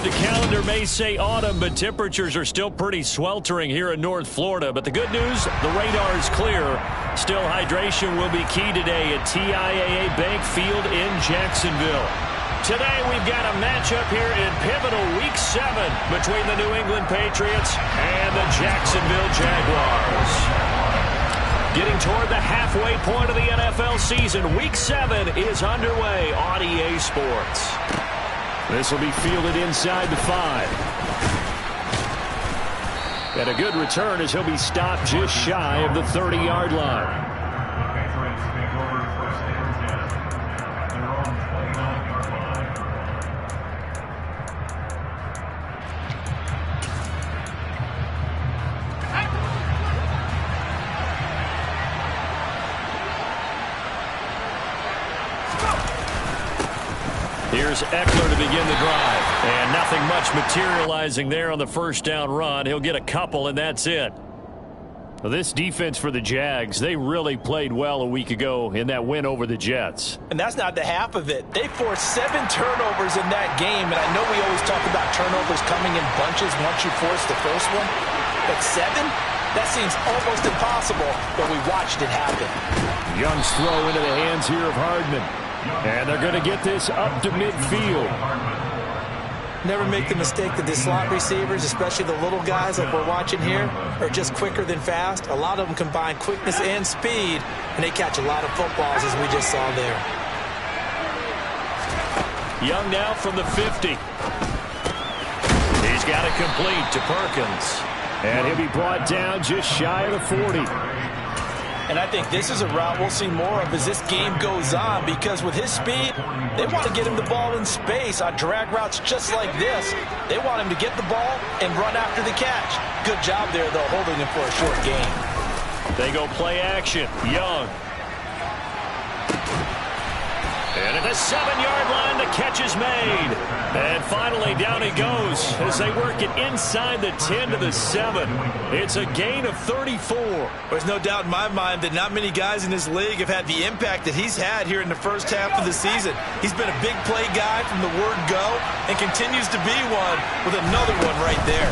The calendar may say autumn, but temperatures are still pretty sweltering here in North Florida. But the good news, the radar is clear. Still, hydration will be key today at TIAA Bank Field in Jacksonville. Today, we've got a matchup here in pivotal Week 7 between the New England Patriots and the Jacksonville Jaguars. Getting toward the halfway point of the NFL season, Week 7 is underway on EA Sports. This will be fielded inside the 5. And a good return as he'll be stopped just shy of the 30-yard line. Here's Eckler to begin the drive. And nothing much materializing there on the first down run. He'll get a couple, and that's it. Well, this defense for the Jags, they really played well a week ago in that win over the Jets. And that's not the half of it. They forced 7 turnovers in that game, and I know we always talk about turnovers coming in bunches once you force the first one. But 7? That seems almost impossible, but we watched it happen. Young's throw into the hands here of Hardman. And they're going to get this up to midfield. Never make the mistake that the slot receivers, especially the little guys like we're watching here, are just quicker than fast. A lot of them combine quickness and speed, and they catch a lot of footballs, as we just saw there. Young now from the 50. He's got it complete to Perkins. And he'll be brought down just shy of the 40. And I think this is a route we'll see more of as this game goes on, because with his speed, they want to get him the ball in space on drag routes just like this. They want him to get the ball and run after the catch. Good job there, though, holding him for a short gain. They go play action. Young. And at the 7-yard line, the catch is made. And finally, down he goes as they work it inside the 10 to the 7. It's a gain of 34. There's no doubt in my mind that not many guys in this league have had the impact that he's had here in the first half of the season. He's been a big play guy from the word go and continues to be one with another one right there.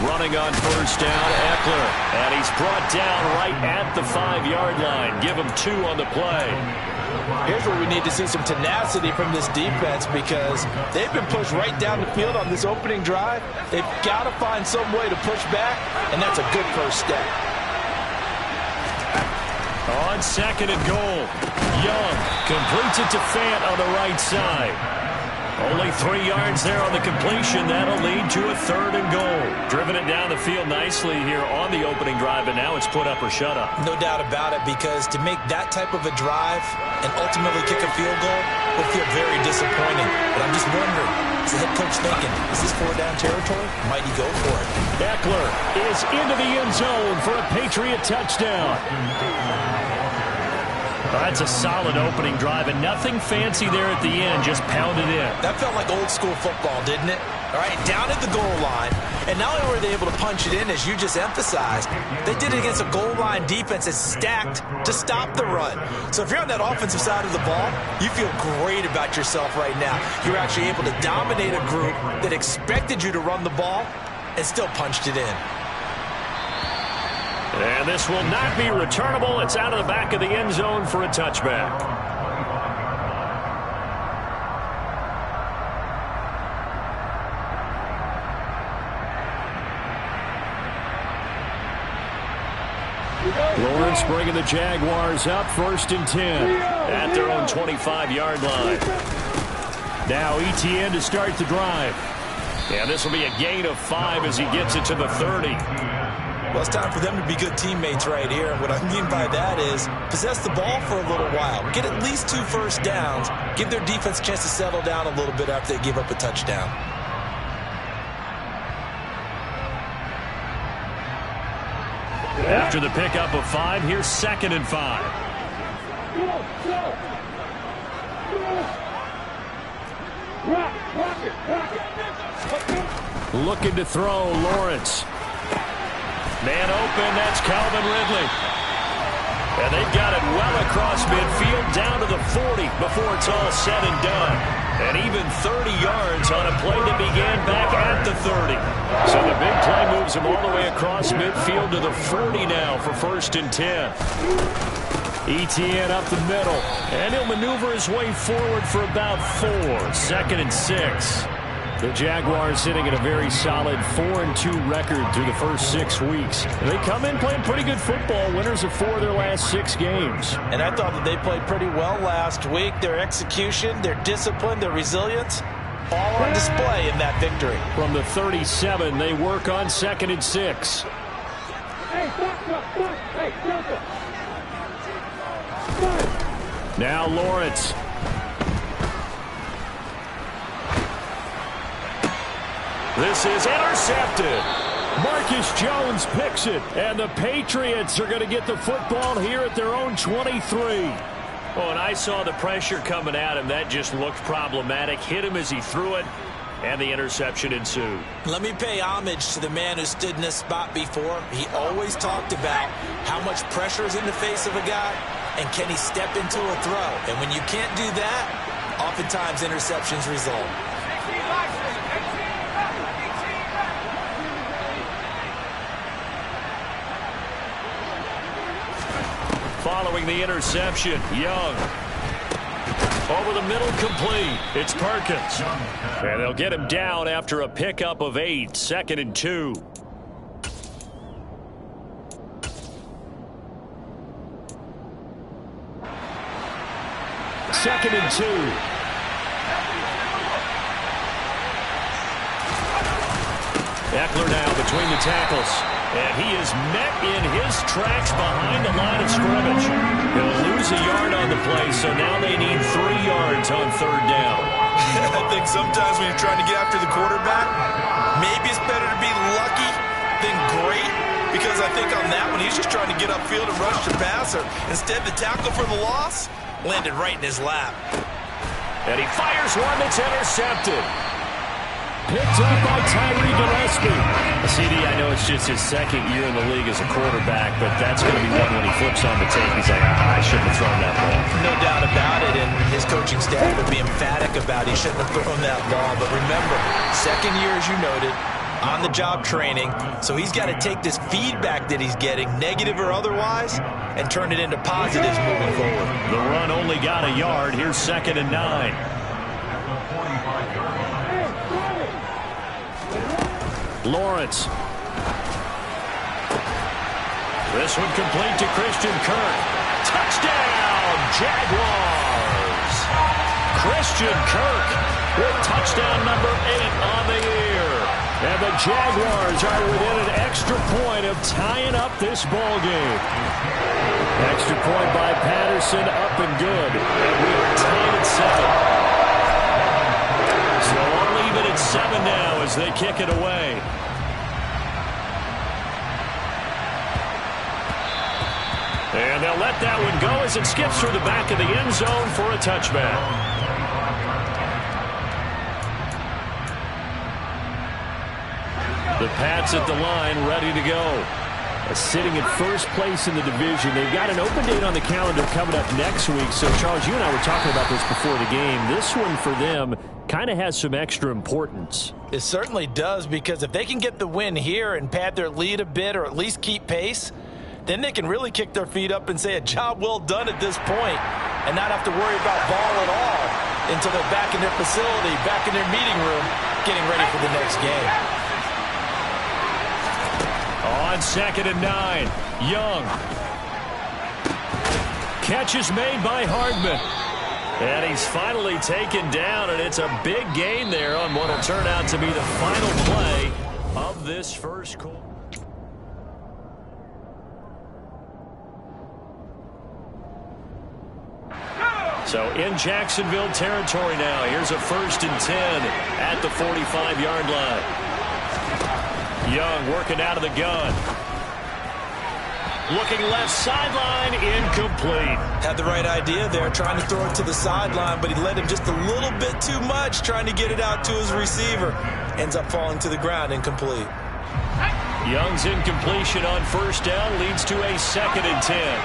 Running on first down, Eckler. And he's brought down right at the 5-yard line. Give him 2 on the play. Here's where we need to see some tenacity from this defense, because they've been pushed right down the field on this opening drive. They've got to find some way to push back, and that's a good first step. On 2nd and goal, Young completes it to Fant on the right side. Only 3 yards there on the completion. That'll lead to a 3rd and goal. Driven it down the field nicely here on the opening drive, and now it's put up or shut up. No doubt about it, because to make that type of a drive and ultimately kick a field goal will feel very disappointing. But I'm just wondering, is the head coach thinking, is this 4-down territory? Might he go for it? Eckler is into the end zone for a Patriot touchdown. That's a solid opening drive, and nothing fancy there at the end, just pounded in. That felt like old school football, didn't it? All right, down at the goal line, and not only were they able to punch it in, as you just emphasized, they did it against a goal line defense that's stacked to stop the run. So if you're on that offensive side of the ball, you feel great about yourself right now. You're actually able to dominate a group that expected you to run the ball and still punched it in. And this will not be returnable. It's out of the back of the end zone for a touchback. Lawrence bringing the Jaguars up 1st and 10 at their own 25-yard line. Now ETN to start the drive. And this will be a gain of 5 as he gets it to the 30. Well, it's time for them to be good teammates right here. And what I mean by that is possess the ball for a little while. Get at least 2 first downs. Give their defense a chance to settle down a little bit after they give up a touchdown. After the pickup of 5, here's 2nd and 5. Looking to throw, Lawrence. Man open, that's Calvin Ridley. And they've got it well across midfield down to the 40 before it's all said and done. And even 30 yards on a play that began back at the 30. So the big play moves him all the way across midfield to the 40 now for 1st and 10. ETN up the middle, and he'll maneuver his way forward for about 4. 2nd and 6. The Jaguars sitting at a very solid 4-2 record through the first 6 weeks. They come in playing pretty good football, winners of 4 of their last 6 games. And I thought that they played pretty well last week. Their execution, their discipline, their resilience, all on display in that victory. From the 37, they work on 2nd and 6. Now Lawrence. This is intercepted. Marcus Jones picks it, and the Patriots are going to get the football here at their own 23. Oh, and I saw the pressure coming at him. That just looked problematic. Hit him as he threw it, and the interception ensued. Let me pay homage to the man who stood in this spot before. He always talked about how much pressure is in the face of a guy, and can he step into a throw. And when you can't do that, oftentimes interceptions result. Following the interception, Young. Over the middle, complete. It's Perkins. And they'll get him down after a pickup of 8. 2nd and 2. Second and 2. Eckler now between the tackles. And he is met in his tracks behind the line of scrimmage. He'll lose a yard on the play, so now they need 3 yards on 3rd down. I think sometimes when you're trying to get after the quarterback, maybe it's better to be lucky than great. Because I think on that one, he's just trying to get upfield and rush the passer. Instead, the tackle for the loss landed right in his lap. And he fires one that's intercepted. Picked up by Tyree Gillespie. CD, I know it's just his 2nd year in the league as a quarterback, but that's going to be one when he flips on the tape. He's like, I shouldn't have thrown that ball. No doubt about it, and his coaching staff would be emphatic about he shouldn't have thrown that ball. But remember, 2nd year, as you noted, on-the-job training, so he's got to take this feedback that he's getting, negative or otherwise, and turn it into positives moving forward. The run only got a yard. Here's 2nd and 9. Lawrence. This one complete to Christian Kirk. Touchdown, Jaguars! Christian Kirk with touchdown number 8 on the year. And the Jaguars are within an extra point of tying up this ball game. Extra point by Patterson, up and good. And we are tied at 7. So I'll leave it at 7 now as they kick it away. And they'll let that one go as it skips through the back of the end zone for a touchback. The Pats at the line, ready to go. Sitting at first place in the division. They've got an open date on the calendar coming up next week. So, Charles, you and I were talking about this before the game. This one for them kind of has some extra importance. It certainly does, because if they can get the win here and pad their lead a bit or at least keep pace, then they can really kick their feet up and say a job well done at this point and not have to worry about ball at all until they're back in their facility, back in their meeting room, getting ready for the next game. On 2nd and 9, Young. Catch is made by Hardman. And he's finally taken down, and it's a big gain there on what will turn out to be the final play of this first quarter. So in Jacksonville territory now. Here's a 1st and 10 at the 45-yard line. Young working out of the gun. Looking left sideline, incomplete. Had the right idea there, trying to throw it to the sideline, but he led him just a little bit too much, trying to get it out to his receiver. Ends up falling to the ground, incomplete. Young's incompletion on first down leads to a 2nd and 10.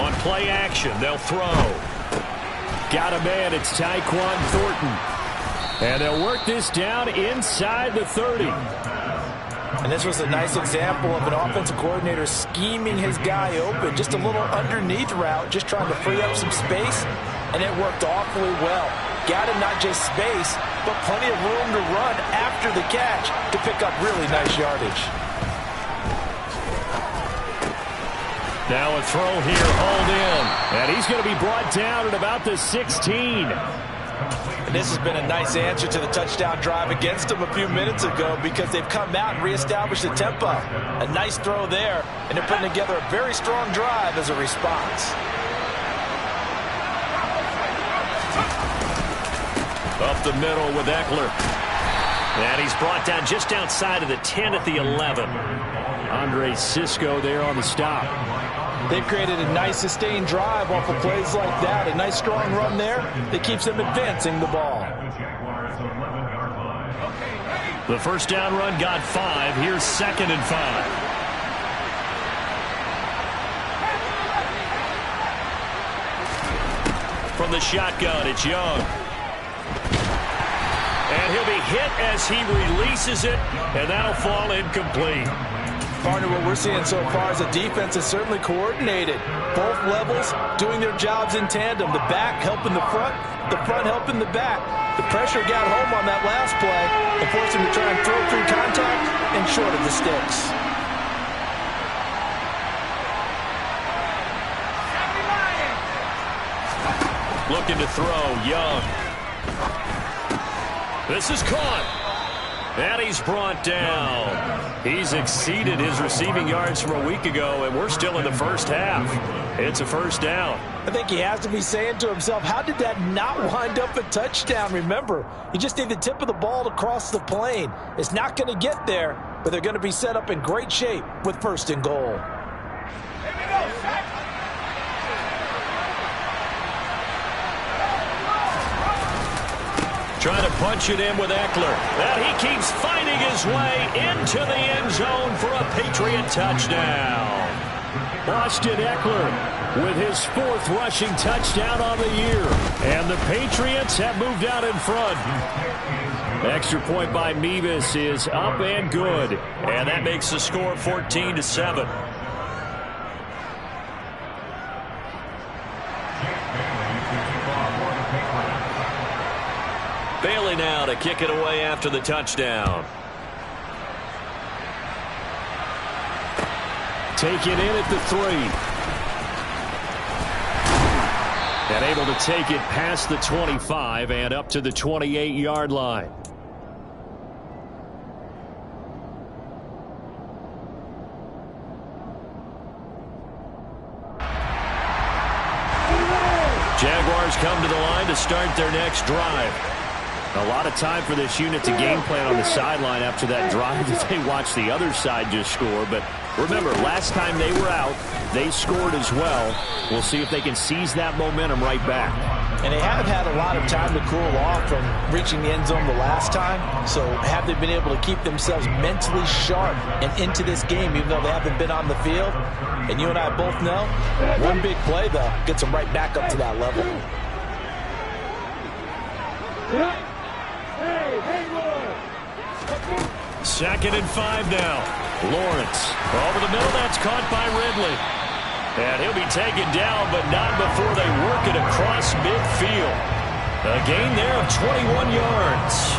On play action, they'll throw. Got a man, it's Tyquan Thornton. And they'll work this down inside the 30. And this was a nice example of an offensive coordinator scheming his guy open. Just a little underneath route, just trying to free up some space. And it worked awfully well. Got him not just space, but plenty of room to run after the catch to pick up really nice yardage. Now a throw here, hauled in. And he's going to be brought down at about the 16. And this has been a nice answer to the touchdown drive against them a few minutes ago because they've come out and reestablished the tempo. A nice throw there, and they're putting together a very strong drive as a response. Up the middle with Eckler. And he's brought down just outside of the 10 at the 11. Andre Cisco there on the stop. They've created a nice sustained drive off of plays like that. A nice strong run there that keeps them advancing the ball. The first down run got 5. Here's 2nd and 5. From the shotgun, it's Young. And he'll be hit as he releases it, and that'll fall incomplete. Partner, what we're seeing so far is a defense is certainly coordinated. Both levels doing their jobs in tandem. The back helping the front helping the back. The pressure got home on that last play and forced him to try and throw through contact and short of the sticks. Looking to throw, Young. This is caught. And he's brought down. He's exceeded his receiving yards from a week ago, and we're still in the first half. It's a first down. I think he has to be saying to himself, how did that not wind up a touchdown? Remember, you just need the tip of the ball to cross the plane. It's not going to get there, but they're going to be set up in great shape with 1st and goal. Trying to punch it in with Eckler. And he keeps fighting his way into the end zone for a Patriot touchdown. Austin Eckler with his 4th rushing touchdown on the year. And the Patriots have moved out in front. Extra point by Mevis is up and good. And that makes the score 14-7. Bailey now to kick it away after the touchdown. Take it in at the 3. And able to take it past the 25 and up to the 28-yard line. Jaguars come to the line to start their next drive. A lot of time for this unit to game plan on the sideline after that drive that they watched the other side just score. But remember, last time they were out, they scored as well. We'll see if they can seize that momentum right back. And they have had a lot of time to cool off from reaching the end zone the last time. So have they been able to keep themselves mentally sharp and into this game, even though they haven't been on the field? And you and I both know, one big play, though, gets them right back up to that level. Second and 5 now. Lawrence over the middle. That's caught by Ridley. And he'll be taken down, but not before they work it across midfield. A gain there of 21 yards.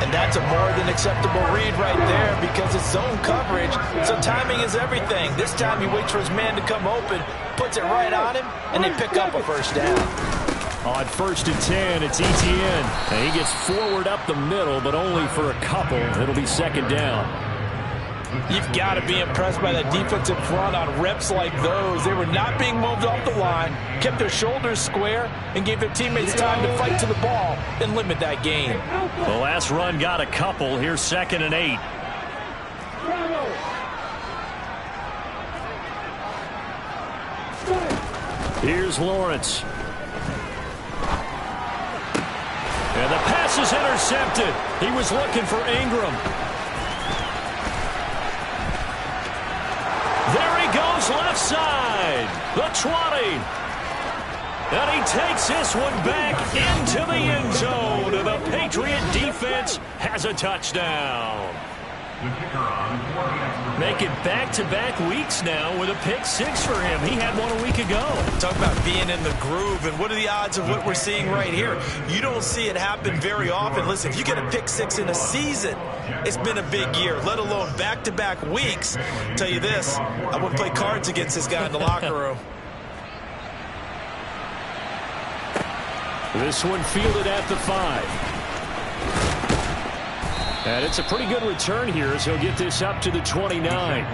And that's a more than acceptable read right there because it's zone coverage, so timing is everything. This time he waits for his man to come open, puts it right on him, and they pick up a first down. On 1st and 10, it's Etienne. And he gets forward up the middle, but only for a couple. It'll be 2nd down. You've got to be impressed by that defensive front on reps like those. They were not being moved off the line, kept their shoulders square, and gave their teammates time to fight to the ball and limit that gain. The last run got a couple. Here's 2nd and 8. Here's Lawrence. And the pass is intercepted. He was looking for Ingram. There he goes, left side. The 20. And he takes this one back into the end zone. And the Patriot defense has a touchdown. Making back-to-back weeks now with a pick six for him. He had one a week ago. Talk about being in the groove, and what are the odds of what we're seeing right here? You don't see it happen very often. Listen, if you get a pick six in a season, it's been a big year, let alone back-to-back weeks. I'll tell you this, I wouldn't play cards against this guy in the locker room. This one fielded at the 5. And it's a pretty good return here as he'll get this up to the 29.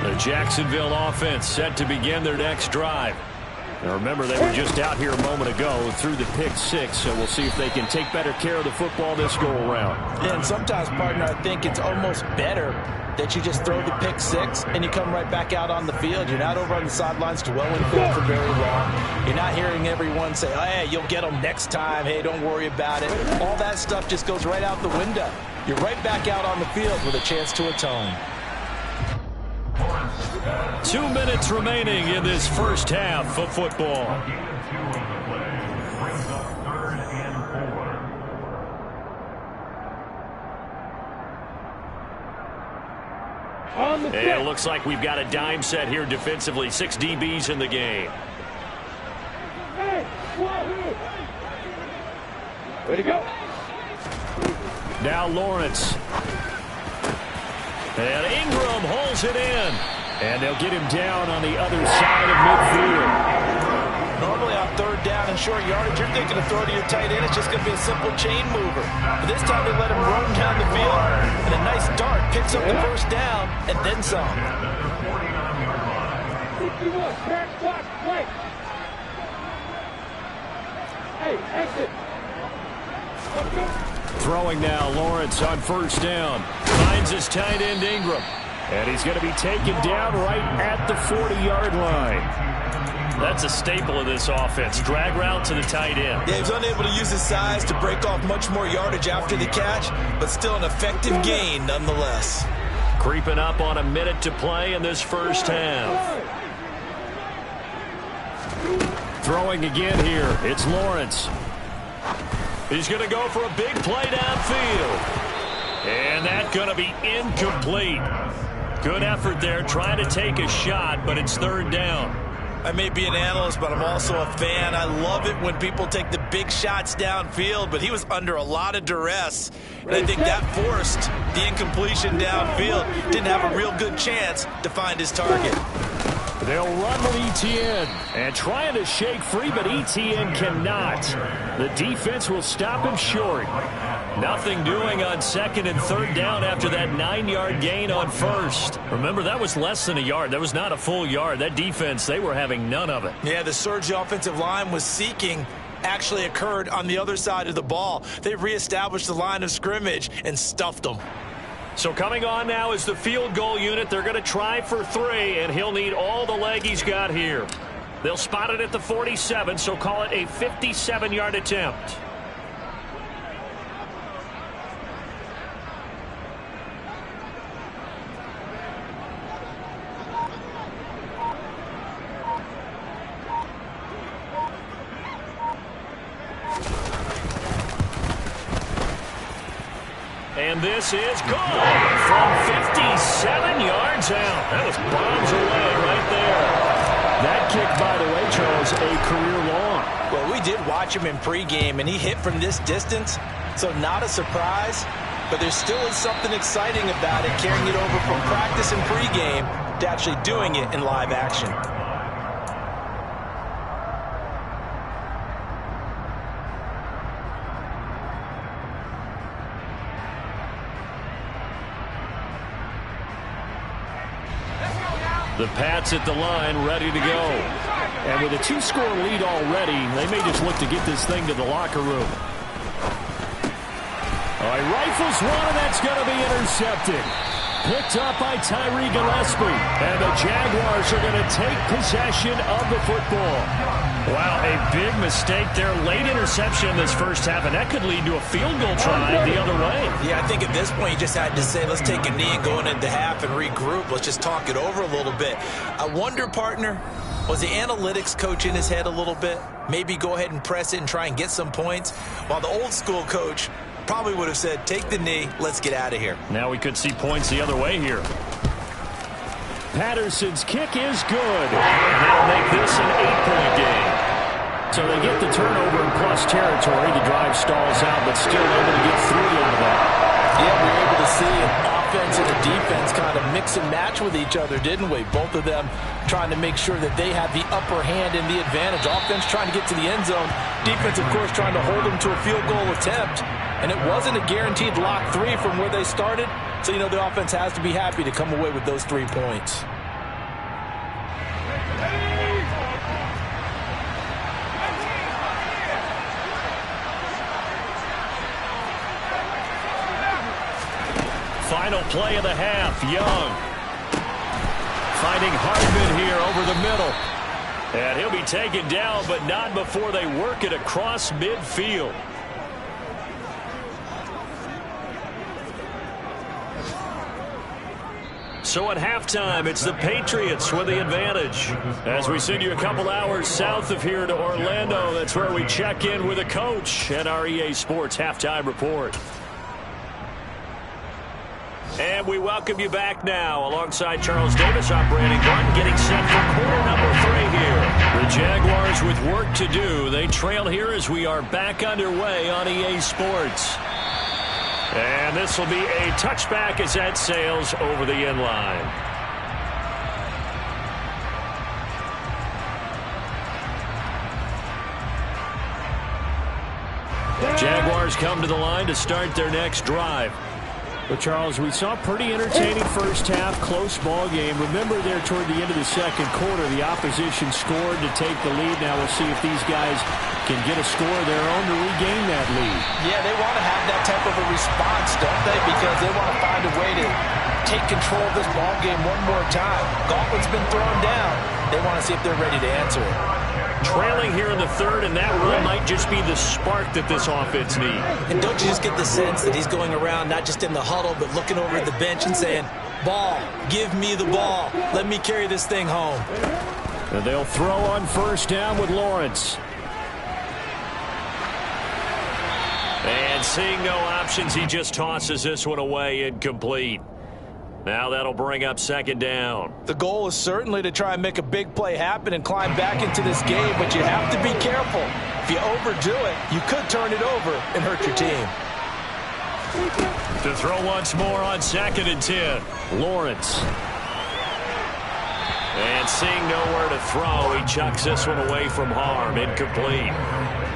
The Jacksonville offense set to begin their next drive. Now remember, they were just out here a moment ago through the pick six, so we'll see if they can take better care of the football this go-around. Yeah, and sometimes, partner, I think it's almost better that you just throw the pick six and you come right back out on the field. You're not over on the sidelines dwelling film for very long. You're not hearing everyone say, oh, hey, you'll get them next time. Hey, don't worry about it. All that stuff just goes right out the window. You're right back out on the field with a chance to atone. 2 minutes remaining in this first half of football. And it looks like we've got a dime set here defensively. 6 DBs in the game. Way to go. Now Lawrence. And Ingram holds it in. And they'll get him down on the other side of midfield. Normally on third down and short yardage, you're thinking of throwing to your tight end. It's just going to be a simple chain mover. But this time they let him roam down the field. And a nice dart picks up the first down and then some. 61, back, block, play. Hey, exit. Throwing now, Lawrence on first down. Finds his tight end Ingram. And he's going to be taken down right at the 40-yard line. That's a staple of this offense. Drag route to the tight end. Yeah, he was unable to use his size to break off much more yardage after the catch, but still an effective gain nonetheless. Creeping up on a minute to play in this first half. Throwing again here. It's Lawrence. He's going to go for a big play downfield. And that's going to be incomplete. Good effort there, trying to take a shot, but it's third down. I may be an analyst, but I'm also a fan. I love it when people take the big shots downfield, but he was under a lot of duress. And I think that forced the incompletion downfield. Didn't have a real good chance to find his target. They'll run with Etienne and trying to shake free, but Etienne cannot. The defense will stop him short. Nothing doing on second and third down after that 9-yard gain on first. Remember, that was less than a yard. That was not a full yard. That defense, they were having none of it. Yeah, the surge the offensive line was seeking actually occurred on the other side of the ball. They reestablished the line of scrimmage and stuffed them. So coming on now is the field goal unit. They're going to try for 3, and he'll need all the leg he's got here. They'll spot it at the 47, so call it a 57-yard attempt. And this is gone from 57 yards out. That was bombs away right there. That kick, by the way, Charles, a career long. Well, we did watch him in pregame, and he hit from this distance, so not a surprise. But there still is something exciting about it, carrying it over from practice and pregame to actually doing it in live action. The Pats at the line, ready to go. And with a 2-score lead already, they may just look to get this thing to the locker room. All right, rifles one, and that's going to be intercepted. picked up by Tyree Gillespie. And the Jaguars are going to take possession of the football. Wow, a big mistake there. Late interception in this first half, and that could lead to a field goal try the other way. Yeah, I think at this point you just had to say, let's take a knee and go into half and regroup. Let's just talk it over a little bit. I wonder, partner, was the analytics coach in his head a little bit? Maybe go ahead and press it and try and get some points, while the old school coach probably would have said, take the knee, let's get out of here. Now we could see points the other way here. Patterson's kick is good. And they'll make this an 8-point game. So they get the turnover in plus territory. The drive stalls out, but still able to get 3 out of that. Yeah, we were able to see an offense and a defense kind of mix and match with each other, didn't we? Both of them trying to make sure that they have the upper hand and the advantage. Offense trying to get to the end zone. Defense, of course, trying to hold them to a field goal attempt. And it wasn't a guaranteed lock 3 from where they started. So, you know, the offense has to be happy to come away with those 3 points. Final play of the half. Young finding Hardman here over the middle. And he'll be taken down, but not before they work it across midfield. So at halftime, it's the Patriots with the advantage. As we send you a couple hours south of here to Orlando, that's where we check in with a coach at our EA Sports Halftime Report. And we welcome you back now. Alongside Charles Davis, I'm Brandon Gunn, getting set for quarter number 3 here. The Jaguars with work to do. They trail here as we are back underway on EA Sports. And this will be a touchback as that sails over the end line. Jaguars come to the line to start their next drive. But, Charles, we saw a pretty entertaining first half, close ball game. Remember there toward the end of the second quarter, the opposition scored to take the lead. Now we'll see if these guys can get a score of their own to regain that lead. Yeah, they want to have that type of a response, don't they? Because they want to find a way to take control of this ball game one more time. Gauntlet's been thrown down. They want to see if they're ready to answer it. Trailing here in the third, and that run might just be the spark that this offense needs. And don't you just get the sense that he's going around not just in the huddle, but looking over at the bench and saying, ball, give me the ball. Let me carry this thing home. And they'll throw on first down with Lawrence. And seeing no options, he just tosses this one away, incomplete. Now that'll bring up second down. The goal is certainly to try and make a big play happen and climb back into this game, but you have to be careful. If you overdo it, you could turn it over and hurt your team. To throw once more on 2nd and 10. Lawrence. And seeing nowhere to throw, he chucks this one away from harm. Incomplete.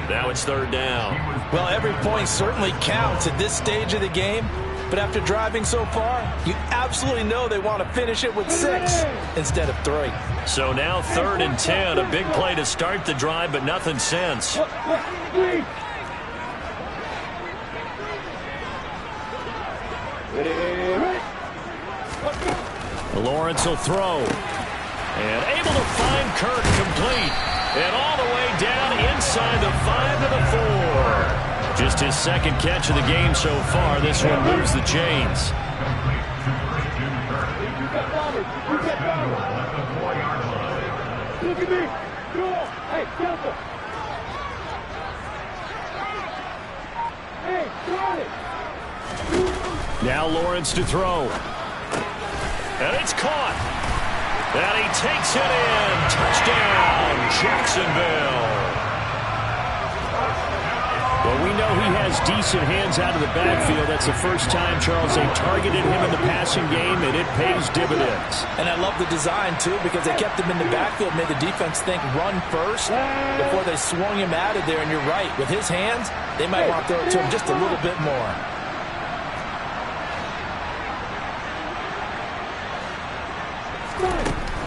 Now it's third down. Well, every point certainly counts at this stage of the game. But after driving so far, you absolutely know they want to finish it with 6 instead of 3. So now 3rd and 10. A big play to start the drive, but nothing since. Lawrence will throw. And able to find Kirk complete. And all the way down inside the 5 to the 4. Just his second catch of the game so far. This one moves the chains. Look at me. Hey, Delta. Hey, got it. Now Lawrence to throw. And it's caught. And he takes it in. Touchdown, Jacksonville. Well, we know he has decent hands out of the backfield. That's the first time, Charles, they targeted him in the passing game, and it pays dividends. And I love the design, too, because they kept him in the backfield, made the defense think run first before they swung him out of there. And you're right, with his hands, they might want to throw it to him just a little bit more.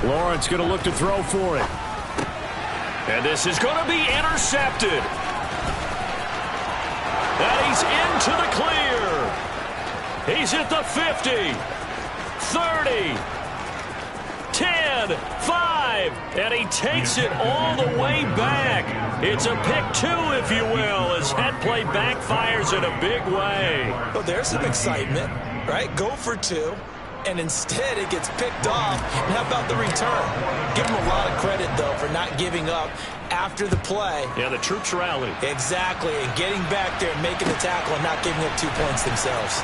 Lawrence going to look to throw for it. And this is going to be intercepted. And he's into the clear. He's at the 50. 30, 10, 5, and he takes it all the way back. It's a pick two, if you will, as that play backfires in a big way. Well, there's some excitement, right? Go for two, and instead it gets picked off. And how about the return? Give him a lot of credit, though, for not giving up after the play. Yeah, the troops rallied. Exactly, and getting back there, making the tackle, and not giving up 2 points themselves.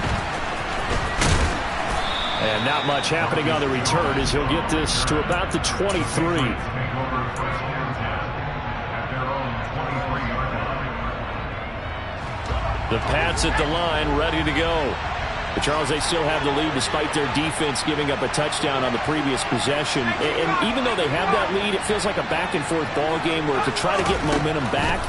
And not much happening on the return as he'll get this to about the 23. The Pats at the line, ready to go. But Charles, they still have the lead despite their defense giving up a touchdown on the previous possession. And even though they have that lead, it feels like a back-and-forth ball game where to try to get momentum back,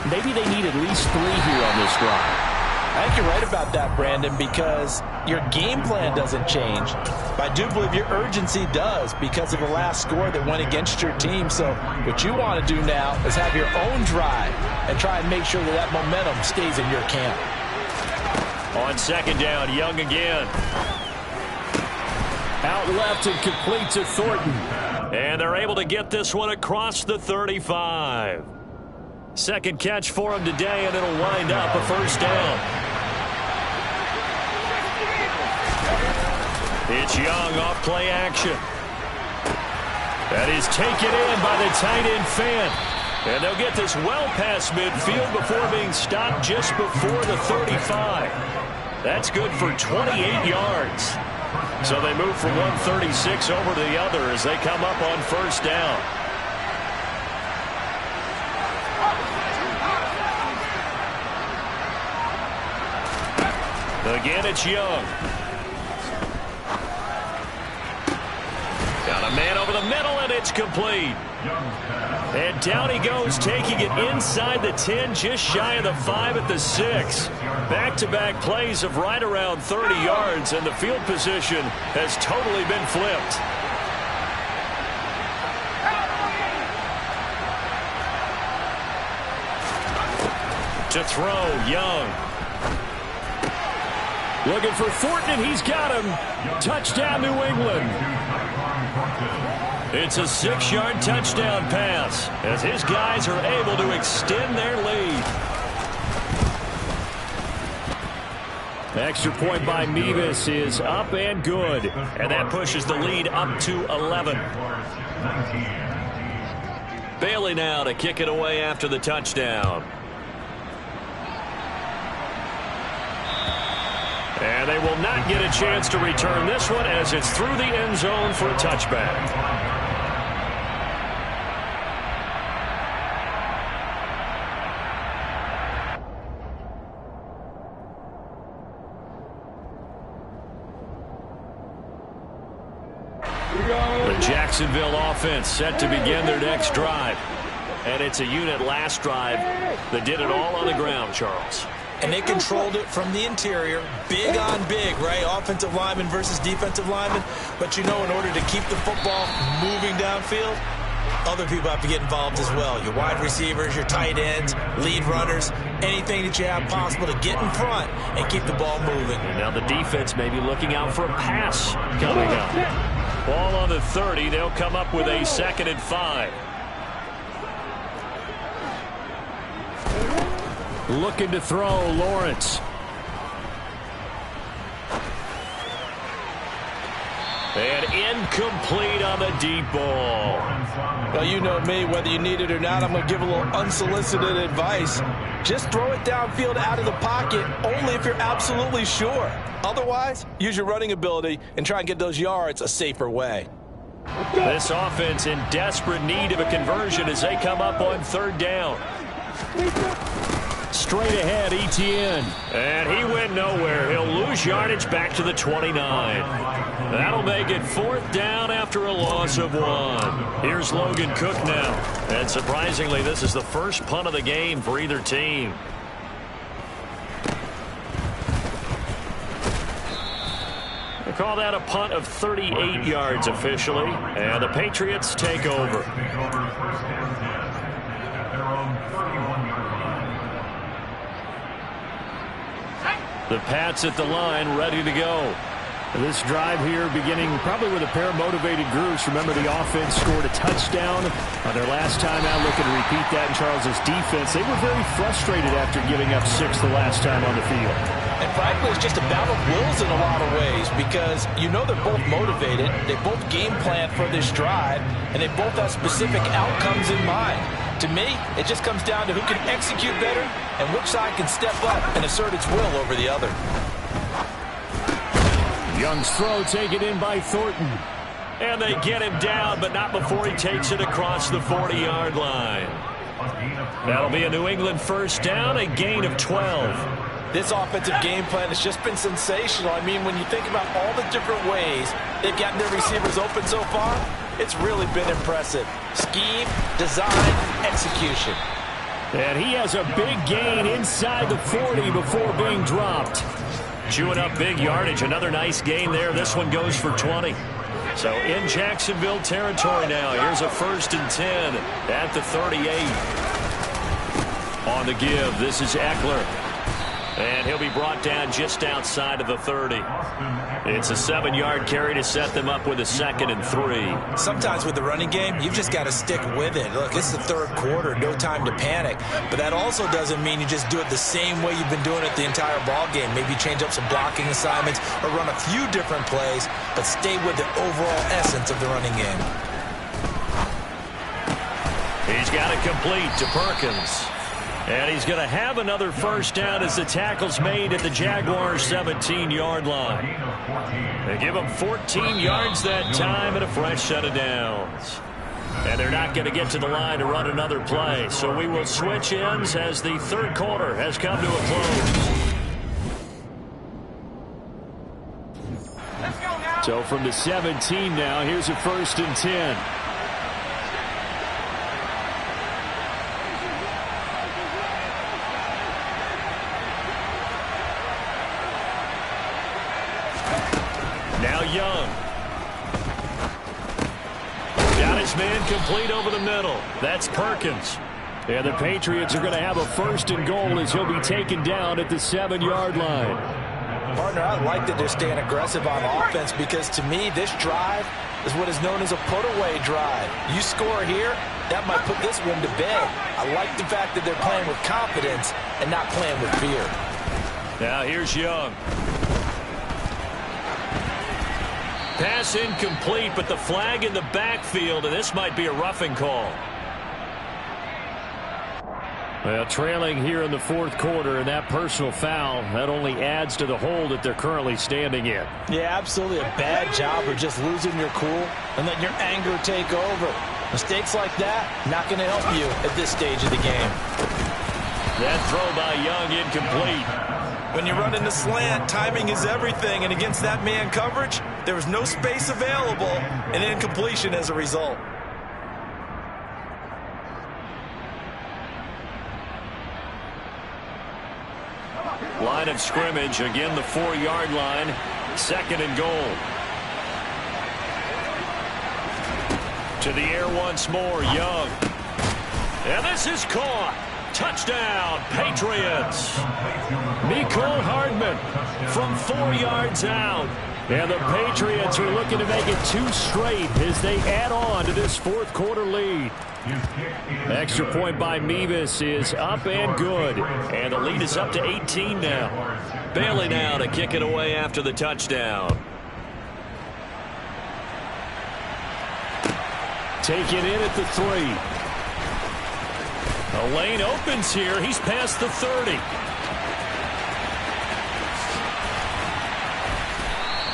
maybe they need at least 3 here on this drive. I think you're right about that, Brandon, because your game plan doesn't change. But I do believe your urgency does because of the last score that went against your team. So what you want to do now is have your own drive and try and make sure that that momentum stays in your camp. On second down, Young again. Out left and complete to Thornton. And they're able to get this one across the 35. Second catch for him today, and it'll wind up a first down. It's Young off play action. That is taken in by the tight end Fant. And they'll get this well past midfield before being stopped just before the 35. That's good for 28 yards. So they move from 136 over to the other as they come up on first down. Again, it's Young. Got a man over the middle, and it's complete. And down he goes, taking it inside the 10, just shy of the 5 at the 6. Back-to-back plays of right around 30 yards, and the field position has totally been flipped. To throw, Young. Looking for Thornton, and he's got him. Touchdown, New England. It's a 6-yard touchdown pass as his guys are able to extend their lead. Extra point by Mevis is up and good, and that pushes the lead up to 11. Bailey now to kick it away after the touchdown. And they will not get a chance to return this one as it's through the end zone for a touchback. The Jacksonville offense set to begin their next drive. And it's a unit last drive that did it all on the ground, Charles. And they controlled it from the interior, big on big, right? Offensive lineman versus defensive lineman. But you know, in order to keep the football moving downfield, other people have to get involved as well. Your wide receivers, your tight ends, lead runners, anything that you have possible to get in front and keep the ball moving. And now the defense may be looking out for a pass coming up. Ball on the 30. They'll come up with a 2nd and 5. Looking to throw, Lawrence. And incomplete on the deep ball. Well, you know me, whether you need it or not, I'm going to give a little unsolicited advice. Just throw it downfield out of the pocket, only if you're absolutely sure. Otherwise, use your running ability and try and get those yards a safer way. This offense in desperate need of a conversion as they come up on 3rd down. Straight ahead, Etienne. And he went nowhere. He'll lose yardage back to the 29. That'll make it 4th down after a loss of 1. Here's Logan Cook now. And surprisingly, this is the first punt of the game for either team. They call that a punt of 38 yards officially. And the Patriots take over. The Pats at the line, ready to go. This drive here beginning probably with a pair of motivated groups. Remember, the offense scored a touchdown on their last time out. Looking to repeat that in Charles's defense. They were very frustrated after giving up 6 the last time on the field. And frankly, it's just a battle of wills in a lot of ways because you know they're both motivated. They both game plan for this drive, and they both have specific outcomes in mind. To me, it just comes down to who can execute better and which side can step up and assert its will over the other. Young's throw taken in by Thornton. And they get him down, but not before he takes it across the 40-yard line. That'll be a New England first down, a gain of 12. This offensive game plan has just been sensational. I mean, when you think about all the different ways they've gotten their receivers open so far, it's really been impressive. Scheme, design, execution. And he has a big gain inside the 40 before being dropped. Chewing up big yardage. Another nice gain there. This one goes for 20. So in Jacksonville territory now. Here's a 1st and 10 at the 38. On the give, this is Eckler. And he'll be brought down just outside of the 30. It's a 7-yard carry to set them up with a 2nd and 3. Sometimes with the running game, you've just got to stick with it. Look, it's the 3rd quarter, no time to panic. But that also doesn't mean you just do it the same way you've been doing it the entire ball game. Maybe change up some blocking assignments or run a few different plays, but stay with the overall essence of the running game. He's got it complete to Perkins. And he's going to have another first down as the tackle's made at the Jaguars' 17-yard line. They give him 14 yards that time and a fresh set of downs. And they're not going to get to the line to run another play. So we will switch ends as the 3rd quarter has come to a close. So from the 17 now, here's a 1st and 10. Now Young. Got his man complete over the middle. That's Perkins. And the Patriots are going to have a 1st and goal as he'll be taken down at the 7-yard line. Partner, I like that they're staying aggressive on offense because to me, this drive is what is known as a put-away drive. You score here, that might put this one to bed. I like the fact that they're playing with confidence and not playing with fear. Now here's Young. Pass incomplete, but the flag in the backfield, and this might be a roughing call. Well, trailing here in the 4th quarter, and that personal foul, that only adds to the hole that they're currently standing in. Yeah, absolutely a bad job of just losing your cool and letting your anger take over. Mistakes like that, not going to help you at this stage of the game. That throw by Young incomplete. When you run in the slant, timing is everything, and against that man coverage, there was no space available, and incompletion as a result. Line of scrimmage, again the 4-yard line, 2nd and goal. To the air once more, Young. And this is caught. Touchdown, Patriots. Mecole Hardman from 4 yards out. And the Patriots are looking to make it 2 straight as they add on to this 4th quarter lead. Extra point by Mevis is up and good. And the lead is up to 18 now. Bailey now to kick it away after the touchdown. Taken in at the 3. A lane opens here. He's past the 30.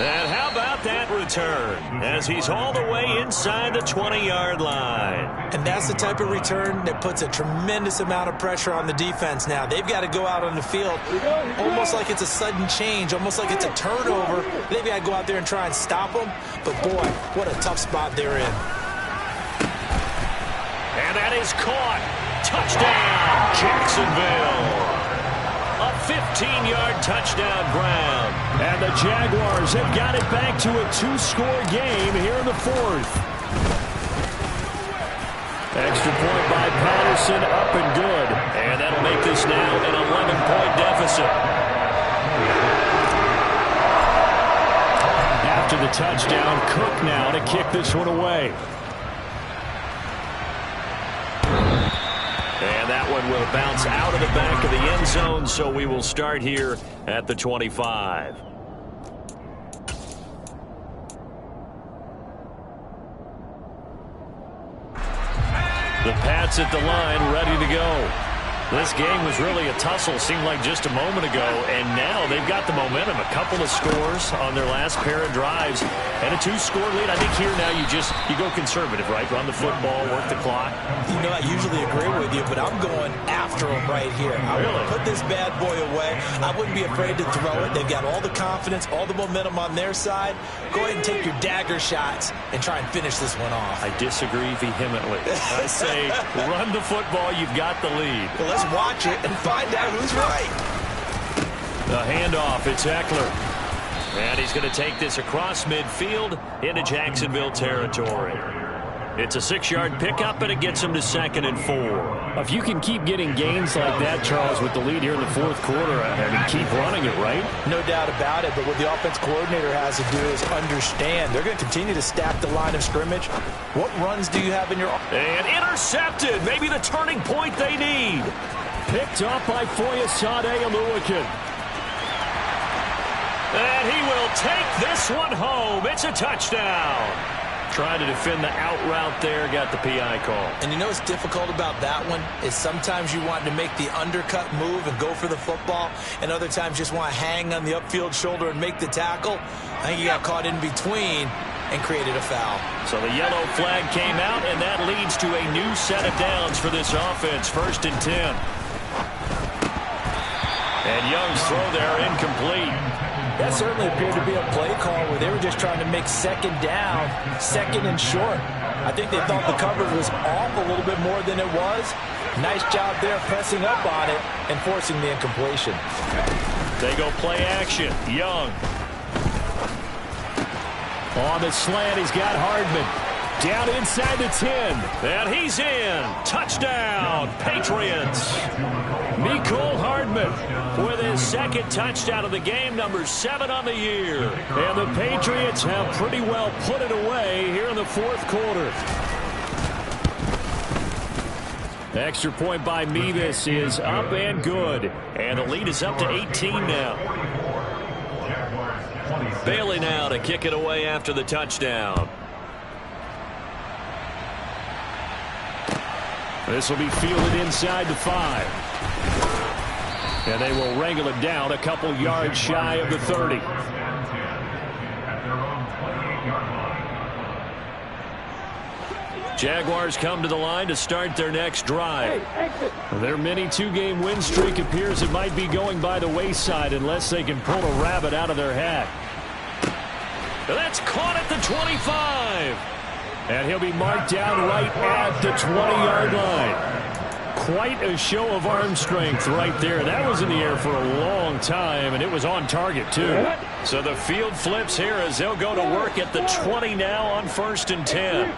And how about that return as he's all the way inside the 20-yard line. And that's the type of return that puts a tremendous amount of pressure on the defense now. They've got to go out on the field almost like it's a sudden change, almost like it's a turnover. They've got to go out there and try and stop them. But, boy, what a tough spot they're in. And that is caught. Touchdown, Jacksonville. A 15-yard touchdown ground. And the Jaguars have got it back to a 2-score game here in the 4th. Extra point by Patterson, up and good. And that'll make this now an 11-point deficit. after the touchdown. Cook now to kick this one away. And that one will bounce out of the back of the end zone, so we will start here at the 25. The Pats at the line, ready to go. This game was really a tussle, seemed like just a moment ago, and now they've got the momentum. A couple of scores on their last pair of drives, and a 2-score lead. I think here now you go conservative, right? Run the football, work the clock. You know, I usually agree with you, but I'm going after them right here. I really? Put this bad boy away. I wouldn't be afraid to throw it. They've got all the confidence, all the momentum on their side. Go ahead and take your dagger shots and try and finish this one off. I disagree vehemently. I say run the football. You've got the lead. Well, let's watch it and find out who's right. The handoff, it's Eckler. And he's going to take this across midfield into Jacksonville territory. It's a 6-yard pickup, and it gets him to 2nd and 4. If you can keep getting gains like that, Charles, with the lead here in the fourth quarter, I mean, keep running it, right? No doubt about it, but what the offense coordinator has to do is understand. They're going to continue to stack the line of scrimmage. What runs do you have in your... And intercepted. Maybe the turning point they need. Picked up by Foyesade Oluwakin. And he will take this one home. It's a touchdown. Trying to defend the out route there, got the PI call. And you know what's difficult about that one is sometimes you want to make the undercut move and go for the football, and other times just want to hang on the upfield shoulder and make the tackle. I think he got caught in between and created a foul. So the yellow flag came out, and that leads to a new set of downs for this offense. 1st and 10. And Young's throw there incomplete. That certainly appeared to be a play call where they were just trying to make 2nd down, 2nd and short. I think they thought the coverage was off a little bit more than it was. Nice job there pressing up on it and forcing the incompletion. They go play action. Young. On the slant, he's got Hardman. Down inside the 10. And he's in. Touchdown, Patriots. Mecole Hardman with his 2nd touchdown of the game, number 7 on the year. And the Patriots have pretty well put it away here in the 4th quarter. Extra point by Mevis is up and good. And the lead is up to 18 now. Bailey now to kick it away after the touchdown. This will be fielded inside the 5. And they will wrangle it down a couple yards shy of the 30. Jaguars come to the line to start their next drive. Their mini 2-game win streak appears it might be going by the wayside unless they can pull a rabbit out of their hat. That's caught at the 25. And he'll be marked down right at the 20-yard line. Quite a show of arm strength right there. That was in the air for a long time, and it was on target, too. So the field flips here as they'll go to work at the 20 now on 1st and 10.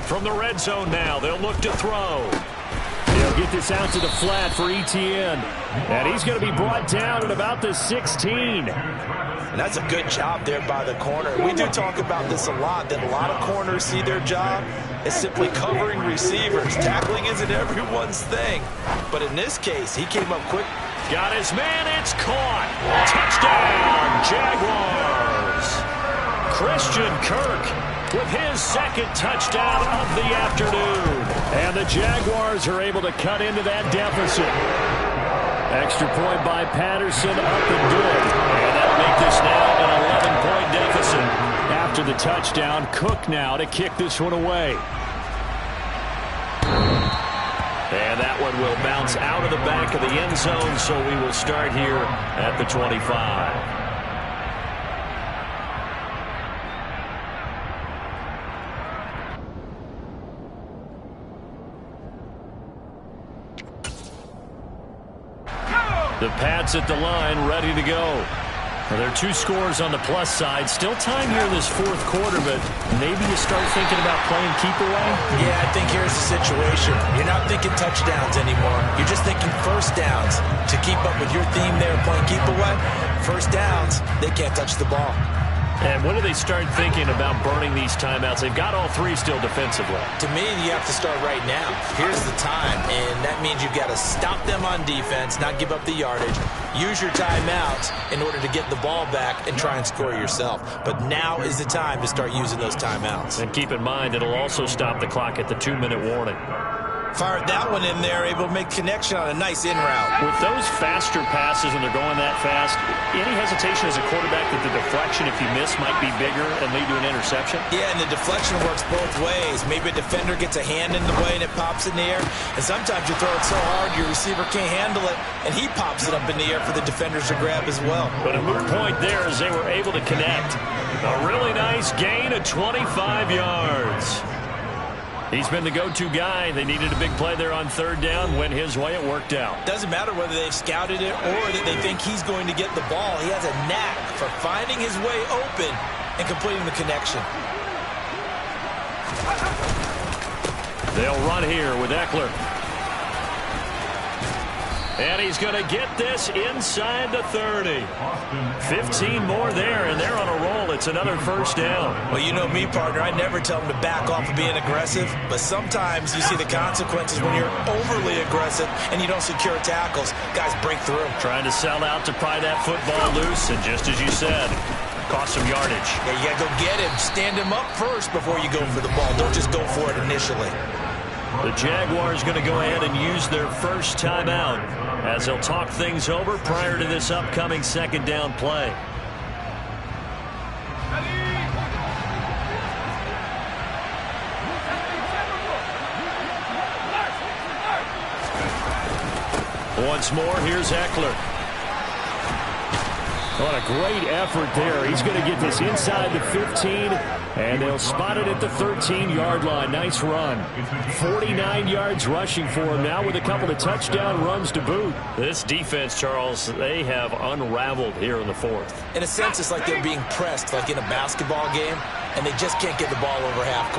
From the red zone now, they'll look to throw. They'll get this out to the flat for Etienne. And he's going to be brought down at about the 16. And that's a good job there by the corner. We do talk about this a lot, that a lot of corners see their job as simply covering receivers. Tackling isn't everyone's thing. But in this case, he came up quick. Got his man, it's caught. Touchdown, Jaguars. Christian Kirk with his 2nd touchdown of the afternoon. And the Jaguars are able to cut into that deficit. Extra point by Patterson, up and good. And that'll make this now an 11-point deficit. After the touchdown, Cook now to kick this one away. And that one will bounce out of the back of the end zone, so we will start here at the 25. The Pats at the line, ready to go. Well, there are 2 scores on the plus side. Still time here in this fourth quarter, but maybe you start thinking about playing keep away? Yeah, I think here's the situation. You're not thinking touchdowns anymore. You're just thinking first downs. To keep up with your theme there, playing keep away, first downs, they can't touch the ball. And when do they start thinking about burning these timeouts? They've got all 3 still defensively. To me, you have to start right now. Here's the time, and that means you've got to stop them on defense, not give up the yardage, use your timeouts in order to get the ball back and try and score yourself. But now is the time to start using those timeouts. And keep in mind, it'll also stop the clock at the 2-minute warning. Fired that one in there, able to make connection on a nice in route. With those faster passes and they're going that fast, any hesitation as a quarterback that the deflection, if you miss, might be bigger and lead to an interception? Yeah, and the deflection works both ways. Maybe a defender gets a hand in the way and it pops in the air. And sometimes you throw it so hard your receiver can't handle it, and he pops it up in the air for the defenders to grab as well. But a moot point there as they were able to connect. A really nice gain of 25 yards. He's been the go-to guy. They needed a big play there on third down. Went his way. It worked out. Doesn't matter whether they've scouted it or that they think he's going to get the ball. He has a knack for finding his way open and completing the connection. They'll run here with Eckler. And he's going to get this inside the 30. 15 more there, and they're on a roll. It's another first down. Well, you know me, partner. I never tell them to back off of being aggressive, but sometimes you see the consequences when you're overly aggressive and you don't secure tackles. Guys break through. Trying to sell out to pry that football loose, and just as you said, cost some yardage. Yeah, you got to go get him. Stand him up first before you go for the ball. Don't just go for it initially. The Jaguars going to go ahead and use their first timeout as they'll talk things over prior to this upcoming second down play. Once more, here's Eckler. What a great effort there. He's going to get this inside the 15, and they'll spot it at the 13-yard line. Nice run. 49 yards rushing for him now with a couple of touchdown runs to boot. This defense, Charles, they have unraveled here in the fourth. In a sense, it's like they're being pressed like in a basketball game, and they just can't get the ball over half court.